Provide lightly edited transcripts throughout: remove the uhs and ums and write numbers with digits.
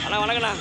அண்ணா வணக்கண்ணா.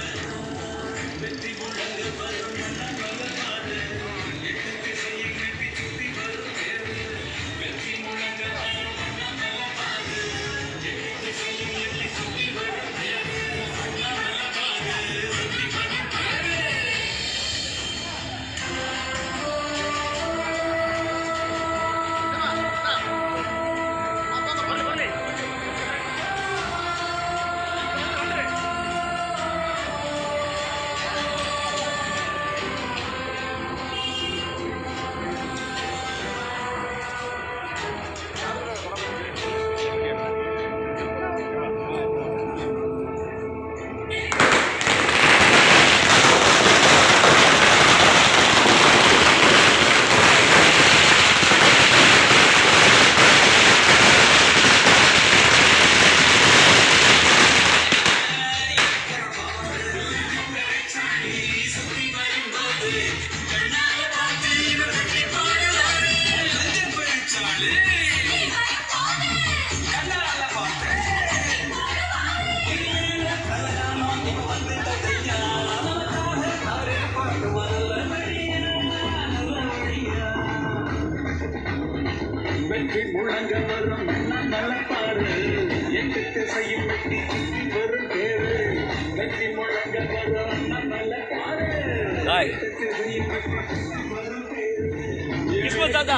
தாத்தா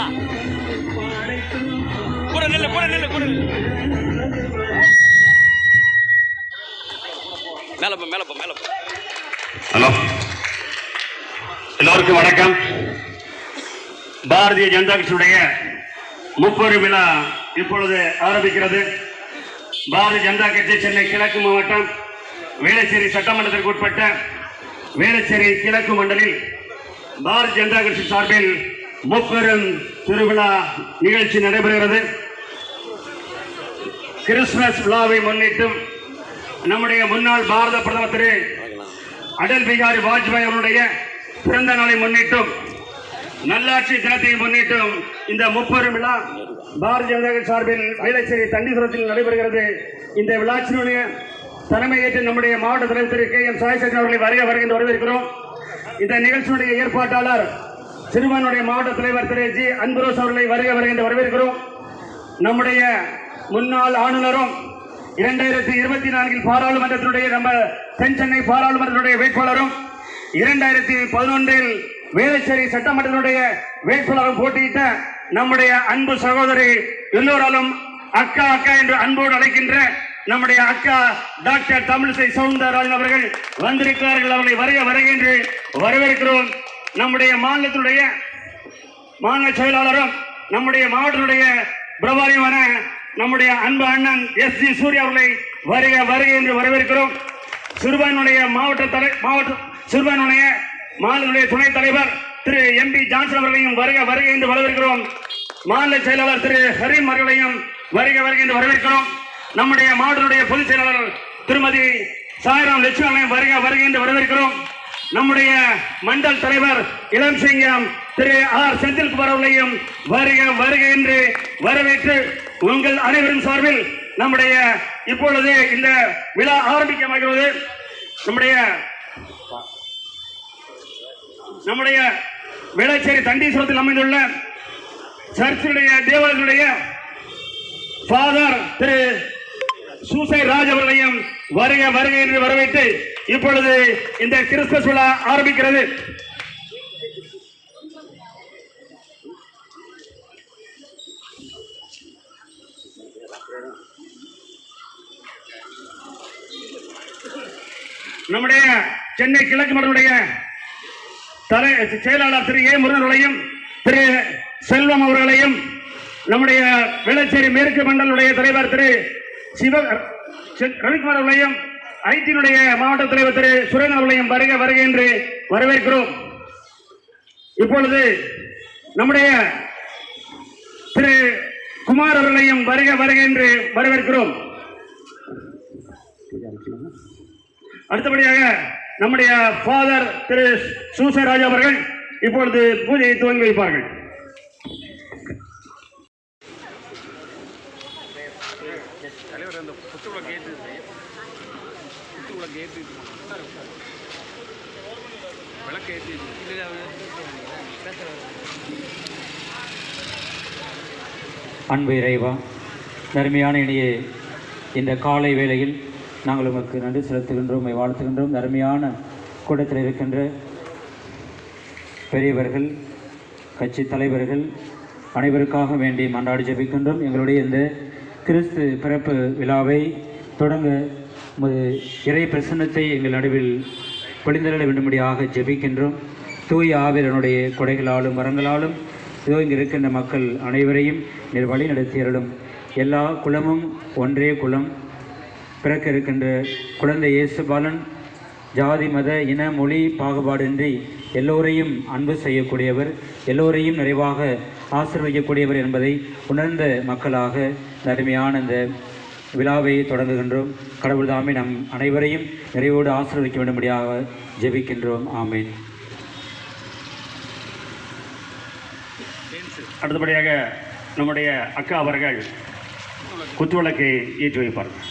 கூட நில்லு கூட நில்லு கூட மேலப்ப மேலப்ப மேலப்ப. ஹலோ, எல்லோருக்கும் வணக்கம். பாரதிய ஜனதா கட்சியுடைய முப்பெரு விழா இப்பொழுது ஆரம்பிக்கிறது. பாரதிய ஜனதா கட்சி சென்னை கிழக்கு மாவட்டம் வேளச்சேரி சட்டமன்றத்திற்கு உட்பட்ட வேளச்சேரி கிழக்கு மண்டலில் பாரதிய ஜனதா கட்சி சார்பில் முப்பெரும் திருவிழா நிகழ்ச்சி நடைபெறுகிறது. கிறிஸ்துமஸ் விழாவை முன்னிட்டும் நம்முடைய முன்னாள் பாரத பிரதமர் திரு அடல் பிகாரி வாஜ்பாய் அவருடைய பிறந்த நாளை முன்னிட்டும் நல்லாட்சி தினத்தை முன்னிட்டும் இந்த முப்பெரும் விழா பாரதிய ஜனதா கட்சி சார்பில் வேளச்சேரி தண்டீஸ்வரத்தில் நடைபெறுகிறது. இந்த விழாச்சினுடைய தலைமையேற்று நம்முடைய மாவட்ட தலைவர் திரு KM சாய்சேகரன் அவர்களை வருகின்ற வரவேற்கிறோம். இந்த நிகழ்ச்சியுடைய ஏற்பாட்டாளர் சிறுபான்மையுடைய மாவட்ட தலைவர் திரு G. அன்புரோஸ் அவர்களை வருகின்ற வரவேற்கிறோம். நம்முடைய முன்னாள் ஆளுநரும் 2024 பாராளுமன்றத்தினுடைய நம்ம தென் சென்னை பாராளுமன்றத்தினுடைய வேட்பாளரும் 2011 வேளச்சேரி சட்டமன்றத்தினுடைய வேட்பாளரும் போட்டியிட்ட நம்முடைய அன்பு சகோதரி, எல்லோராலும் அக்கா அக்கா என்று அன்போடு அழைக்கின்ற நம்முடைய அக்கா டாக்டர் தமிழிசை சவுந்தரராஜன் அவர்கள் வந்திருக்கிறார்கள். அவர்களை வருகின்ற வரவேற்கிறோம். நம்முடைய மாநிலத்தினுடைய மாநில செயலாளரும் நம்முடைய மாவட்டத்தினுடைய பிரபாரியுமான நம்முடைய அன்பு அண்ணன் SG சூர்யா அவர்களை வருகை என்று வரவேற்கிறோம். சிறுபான்மையுடைய சிறுபான்மையுடைய மாநில துணைத் தலைவர் திரு MP ஜான்சன் அவர்களையும் வருகை என்று வரவேற்கிறோம். மாநில செயலாளர் திரு ஹரீம் அவர்களையும் வருகை என்று வரவேற்கிறோம். நம்முடைய மாவட்டத்தினுடைய பொதுச் செயலாளர் திருமதி சாய்ராம் லட்சுமணனையும் வருகை என்று வரவேற்கிறோம். நம்முடைய மண்டல் தலைவர் இளம் சிங்கம் திரு R. செந்தில்குமார் அவர்களையும் வருகை என்று வரவேற்று உங்கள் அனைவரும் சார்பில் நம்முடைய இப்பொழுது இந்த விழா ஆரம்பிக்கமாகிறது. நம்முடைய வேளச்சேரி தண்டீஸ்வரத்தில் அமைந்துள்ள சர்ச்சுடைய தேவாலயத்துடைய ஃபாதர் திரு சூசை ராஜ் அவர்களையும் வருகை என்று வரவேற்று இப்பொழுது இந்த கிறிஸ்துமஸ் விழா ஆரம்பிக்கிறது. நம்முடைய சென்னை கிழக்கு மண்டலுடைய செயலாளர் திரு A. முருகன் அவர்களையும் திரு செல்வம் அவர்களையும் நம்முடைய வேளச்சேரி மேற்கு மண்டலுடைய தலைவர் திரு ரவிக்குமார் அவர்களையும் ஐடியினுடைய மாவட்ட தலைவர் திரு சுரேந்திரன் அவர்களையும் வருகை என்று வரவேற்கிறோம். இப்பொழுது நம்முடைய திரு குமார் அவர்களையும் வருகை என்று வரவேற்கிறோம். அடுத்தபடியாக நம்முடைய ஃபாதர் திரு சூசை ராஜா அவர்கள் இப்பொழுது பூஜையை துவங்கி வைப்பார்கள். தலைவர் அந்த புத்தகம் கேட்டு அன்பு இறைவா, தர்மையான இனிய இந்த காலை வேளையில் நாங்கள் உமக்கு நன்றி செலுத்துகின்றோம், வாழ்த்துகின்றோம். தர்மையான கூட்டத்தில் இருக்கின்ற பெரியவர்கள், கட்சி தலைவர்கள் அனைவருக்காக வேண்டி மன்றாடி ஜெபிக்கின்றோம். எங்களுடைய இந்த கிறிஸ்து பிறப்பு விழாவை தொடங்க இறை பிரசன்னத்தை எங்கள் நடுவில் பொழிந்தருள வேண்டும்படியாக ஜெபிக்கின்றோம். தூய ஆவிரனுடைய கொடைகளாலும் வரங்களாலும் இதோ இங்கு இருக்கின்ற மக்கள் அனைவரையும் நீர் வழி நடத்தியருளும். எல்லா குலமும் ஒன்றே குலம், பிறக்க இருக்கின்ற குழந்தை இயேசு பாலன் ஜாதி மத இன மொழி பாகுபாடின்றி எல்லோரையும் அன்பு செய்யக்கூடியவர், எல்லோரையும் நிறைவாக ஆசீர்வதிக்கக்கூடியவர் என்பதை உணர்ந்த மக்களாக அருமையான இந்த விழாவை தொடங்குகின்றோம். கடவுள் தாமே நம் அனைவரையும் நிறைவோடு ஆசீர்வதிக்க வேண்டும்படியாக ஜெபிக்கின்றோம். ஆமேன். அடுத்தபடியாக நம்முடைய அக்கா அவர்கள் குத்துவிளக்கை ஏற்றி வைப்பார்கள்.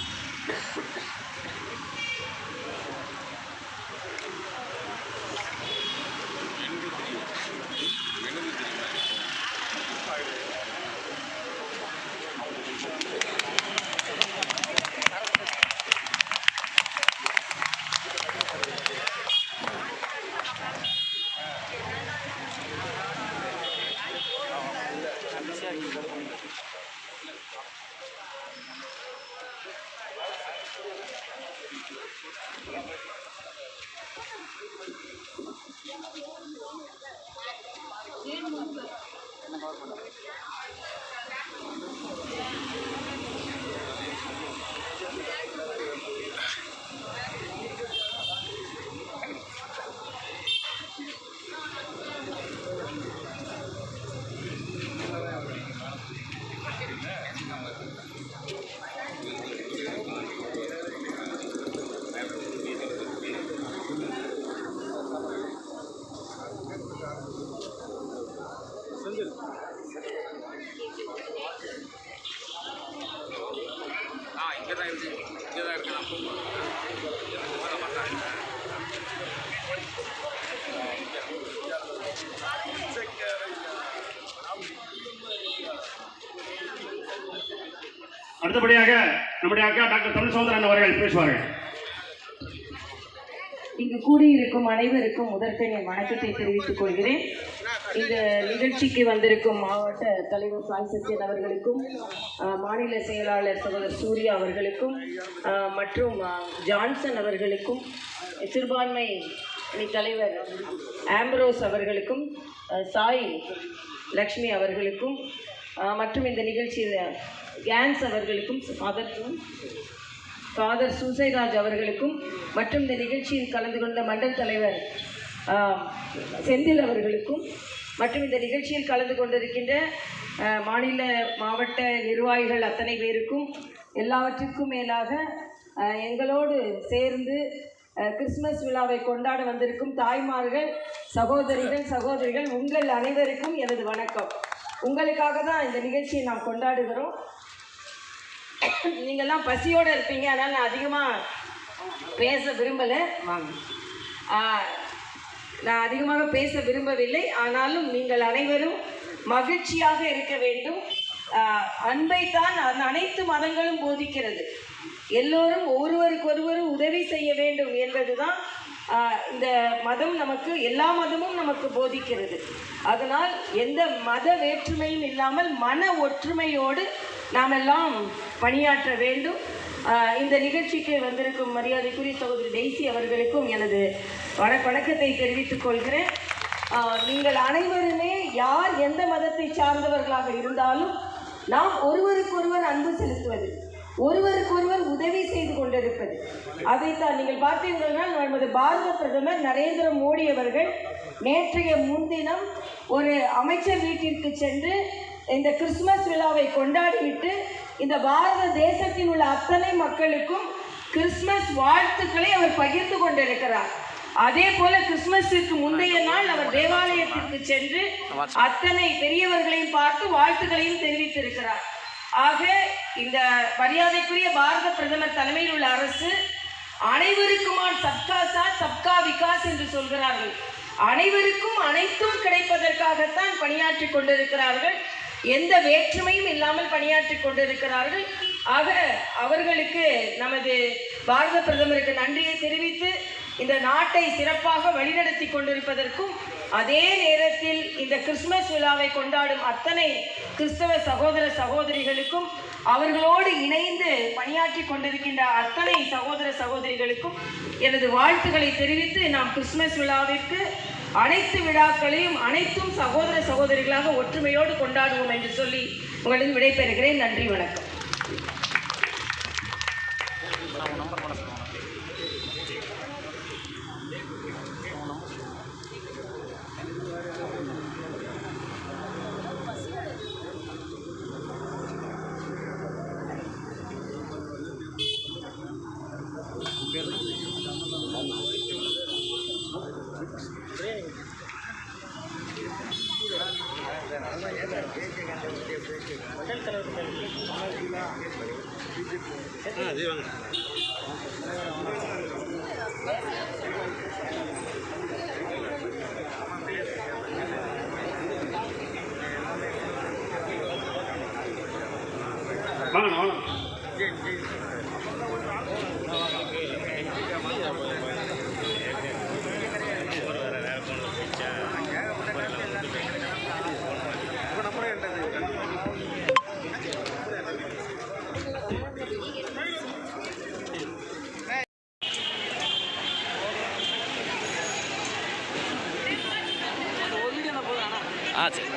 அடுத்தபடியாக நம்முடைய அக்கா டாக்டர் தமிழ் சௌந்தரன் அவர்கள் பேசுவார்கள். இங்கு கூடியிருக்கும் அனைவருக்கும் முதற்கண் என் வணக்கத்தை தெரிவித்துக் கொள்கிறேன். இந்த நிகழ்ச்சிக்கு வந்திருக்கும் மாவட்ட தலைவர் சாய் சத்யன் அவர்களுக்கும், மாநில செயலாளர் சகோதரர் சூர்யா அவர்களுக்கும், மற்றும் ஜான்சன் அவர்களுக்கும், சிறுபான்மை தலைவர் ஆம்ப்ரோஸ் அவர்களுக்கும், சாய் லக்ஷ்மி அவர்களுக்கும், மற்றும் இந்த நிகழ்ச்சியில் கேன்ஸ் அவர்களுக்கும், ஃபாதர் சூசைராஜ் அவர்களுக்கும், மற்றும் இந்த நிகழ்ச்சியில் கலந்து கொண்ட மண்டல் தலைவர் செந்தில் அவர்களுக்கும், மற்றும் இந்த நிகழ்ச்சியில் கலந்து கொண்டிருக்கின்ற மாநில மாவட்ட நிர்வாகிகள் அத்தனை பேருக்கும், எல்லாவற்றிற்கும் மேலாக எங்களோடு சேர்ந்து கிறிஸ்மஸ் விழாவை கொண்டாட வந்திருக்கும் தாய்மார்கள், சகோதரிகள் உங்கள் அனைவருக்கும் எனது வணக்கம். உங்களுக்காக தான் இந்த நிகழ்ச்சியை நாம் கொண்டாடுகிறோம். நீங்கள்லாம் பசியோடு இருப்பீங்க, அதனால் நான் அதிகமாக பேச விரும்பலை. நான் அதிகமாக பேச விரும்பவில்லை. ஆனாலும் நீங்கள் அனைவரும் மகிழ்ச்சியாக இருக்க வேண்டும். அன்பைத்தான் அனைத்து மதங்களும் போதிக்கிறது. எல்லோரும் ஒருவருக்கொருவர் உதவி செய்ய வேண்டும் என்பதுதான் இந்த மதம் நமக்கு, எல்லா மதமும் நமக்கு போதிக்கிறது. அதனால் எந்த மத வேற்றுமையும் இல்லாமல் மன ஒற்றுமையோடு நாம் எல்லாம் பணியாற்ற வேண்டும். இந்த நிகழ்ச்சிக்கு வந்திருக்கும் மரியாதைக்குரிய சகோதரி டெய்சி அவர்களுக்கும் எனது வணக்கத்தை தெரிவித்துக் கொள்கிறேன். நீங்கள் அனைவருமே யார் எந்த மதத்தை சார்ந்தவர்களாக இருந்தாலும் நாம் ஒருவருக்கொருவர் அன்பு செலுத்துவது, ஒருவருக்கொருவர் உதவி செய்து கொண்டிருப்பது, அதைத்தான் நீங்கள் பார்த்தீர்கள். நமது பாரத பிரதமர் நரேந்திர மோடி அவர்கள் நேற்றைய முன்தினம் ஒரு அமைச்சர் வீட்டிற்கு சென்று இந்த கிறிஸ்துமஸ் விழாவை கொண்டாடிவிட்டு இந்த பாரத தேசத்தில் உள்ள அத்தனை மக்களுக்கும் கிறிஸ்துமஸ் வாழ்த்துக்களை அவர் பகிர்ந்து கொண்டிருக்கிறார். அதே போல கிறிஸ்துமஸிற்கு முந்தைய நாள் அவர் தேவாலயத்திற்கு சென்று அத்தனை பெரியவர்களையும் பார்த்து வாழ்த்துக்களையும் தெரிவித்திருக்கிறார். ஆக இந்த மரியாதைக்குரிய பாரத பிரதமர் தலைமையில் உள்ள அரசு அனைவருக்குமான் சப்கா சாத் சப்கா விகாஸ் என்று சொல்கிறார்கள். அனைவருக்கும் அனைத்தும் கிடைப்பதற்காகத்தான் பணியாற்றி கொண்டிருக்கிறார்கள். எந்த வேற்றுமையும் இல்லாமல் பணியாற்றி கொண்டிருக்கிறார்கள். ஆக அவர்களுக்கு நமது பாரத பிரதமருக்கு நன்றியை தெரிவித்து இந்த நாட்டை சிறப்பாக வழிநடத்தி கொண்டிருப்பதற்கும், அதே நேரத்தில் இந்த கிறிஸ்துமஸ் விழாவை கொண்டாடும் அத்தனை கிறிஸ்தவ சகோதர சகோதரிகளுக்கும், அவர்களோடு இணைந்து பணியாற்றி கொண்டிருக்கின்ற அத்தனை சகோதர சகோதரிகளுக்கும் எனது வாழ்த்துக்களை தெரிவித்து, நாம் கிறிஸ்துமஸ் விழாவிற்கு அனைத்து விழாக்களையும் அனைத்தும் சகோதர சகோதரிகளாக ஒற்றுமையோடு கொண்டாடுவோம் என்று சொல்லி உங்களிடம் விடைபெறுகிறேன். நன்றி, வணக்கம். வாங்க வாங்க. சரி.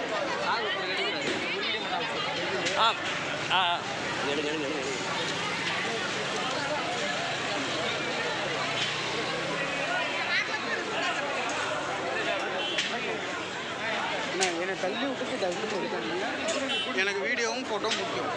எடுங்க எடுங்க எடுங்க. என்னை தள்ளி விட்டுட்டு தள்ளி இருக்காங்க. எனக்கு வீடியோவும் ஃபோட்டோவும் முக்கியம்.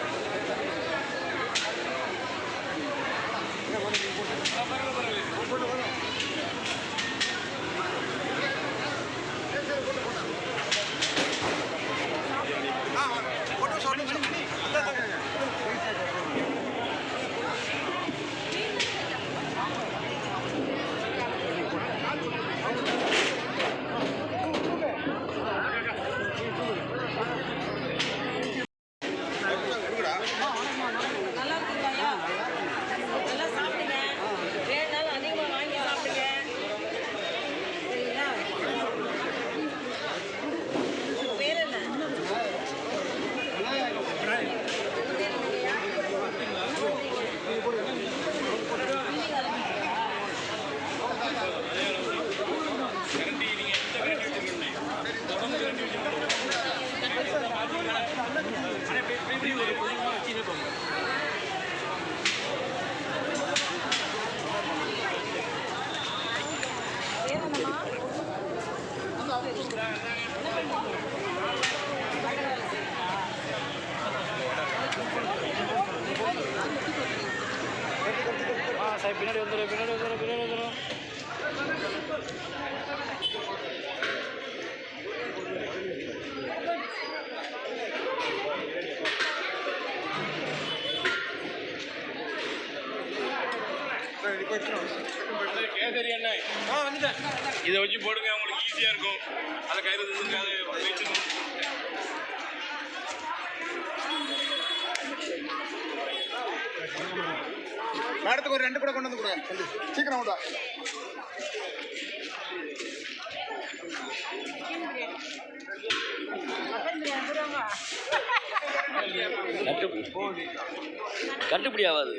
பின்னாடி வந்துடும் பின்னாடி வந்துடும் பின்னாடி வந்துடும். கேசரி எண்ணெய் வந்துட்டேன். இதை வச்சு போடுங்க, உங்களுக்கு ஈஸியாக இருக்கும். அதை கயிறு வச்சுக்கணும். மேடத்துக்கு ஒரு 2 கூட கொண்டு வந்து கொடுங்க. சீக்கிரம் விடா. கட்டுப்படி ஆகாது.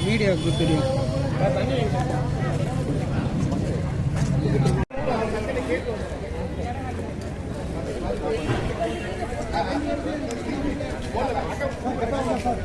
வீடியோ தெரியும். வண்டி